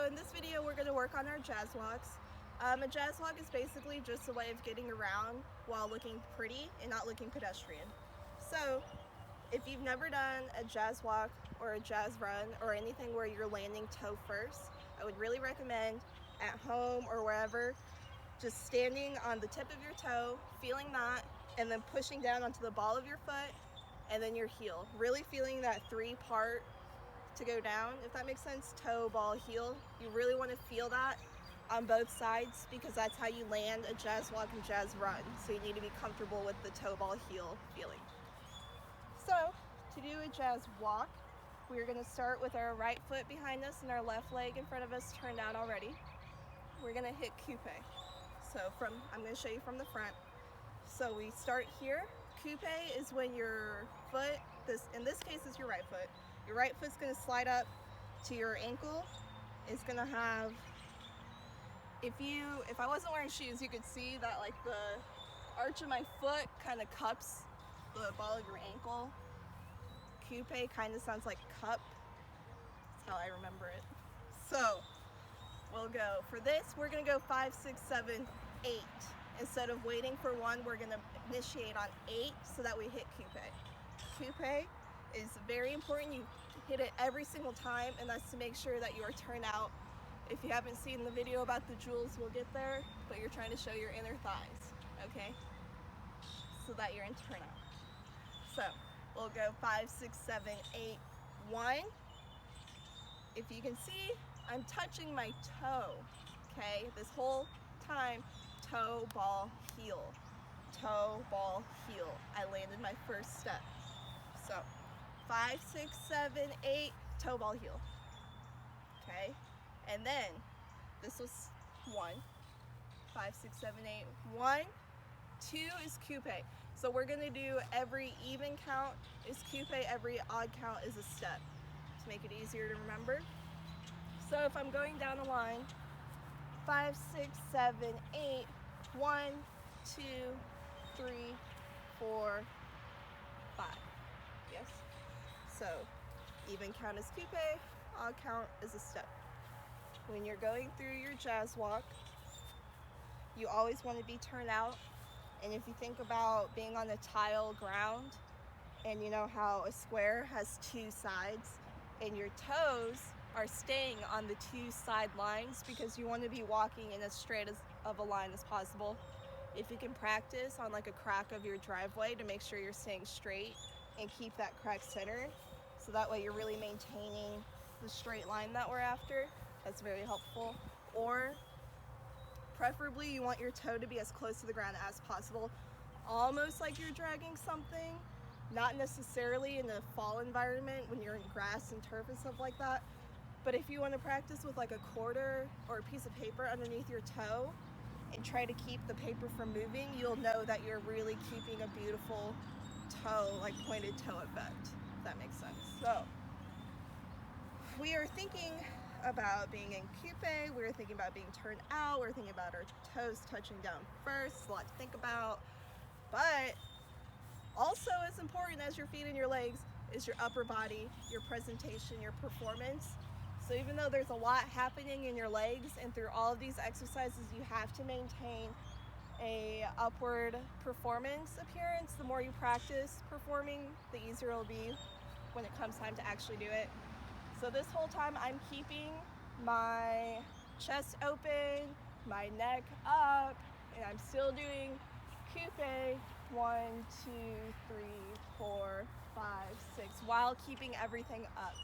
So in this video we're going to work on our jazz walks. A jazz walk is basically just a way of getting around while looking pretty and not looking pedestrian. So if you've never done a jazz walk or a jazz run or anything where you're landing toe first, I would really recommend at home or wherever, just standing on the tip of your toe, feeling that, and then pushing down onto the ball of your foot and then your heel. Really feeling that three-part to go down, if that makes sense, toe, ball, heel. You really want to feel that on both sides because that's how you land a jazz walk and jazz run. So you need to be comfortable with the toe, ball, heel feeling. So to do a jazz walk, we're going to start with our right foot behind us and our left leg in front of us turned out already. We're going to hit coupe. So I'm going to show you from the front. So we start here. Coupe is when your foot, in this case it's your right foot. Your right foot's going to slide up to your ankle. It's going to have, if I wasn't wearing shoes, you could see that like the arch of my foot kind of cups the ball of your ankle. Coupe kind of sounds like cup. That's how I remember it. So we'll go, for this, we're going to go 5, 6, 7, 8. Instead of waiting for one, we're going to initiate on 8 so that we hit coupe. Coupe is very important. You hit it every single time, and that's to make sure that you are turned out. If you haven't seen the video about the jewels, we'll get there, but you're trying to show your inner thighs, okay? So that you're in turnout. So we'll go 5, 6, 7, 8, 1. If you can see, I'm touching my toe, okay? This whole time, toe, ball, heel. Toe, ball, heel. I landed my first step. So 5, 6, 7, 8, toe, ball, heel. Okay? And then this was 1. 5, 6, 7, 8, 1. 2 is coupe. So we're gonna do every even count is coupe, every odd count is a step to make it easier to remember. So if I'm going down the line, 5, 6, 7, 8, 1, 2, 3, 4, 5. Yes? So even count is coupe, odd count is a step. When you're going through your jazz walk, you always want to be turned out. And if you think about being on a tile ground, and you know how a square has 2 sides, and your toes are staying on the 2 side lines because you want to be walking in as straight of a line as possible. If you can practice on like a crack of your driveway to make sure you're staying straight and keep that crack centered, so that way you're really maintaining the straight line that we're after, that's very helpful. Or preferably you want your toe to be as close to the ground as possible, almost like you're dragging something, not necessarily in a fall environment when you're in grass and turf and stuff like that. But if you want to practice with like a quarter or a piece of paper underneath your toe and try to keep the paper from moving, you'll know that you're really keeping a beautiful toe, like pointed toe effect, if that makes sense. So we are thinking about being in coupe, we're thinking about being turned out, we're thinking about our toes touching down first, a lot to think about. But also as important as your feet and your legs is your upper body, your presentation, your performance. So even though there's a lot happening in your legs and through all of these exercises, you have to maintain a upward performance appearance. The more you practice performing, the easier it'll be when it comes time to actually do it. So this whole time I'm keeping my chest open, my neck up, and I'm still doing coupe 1, 2, 3, 4, 5, 6 while keeping everything up.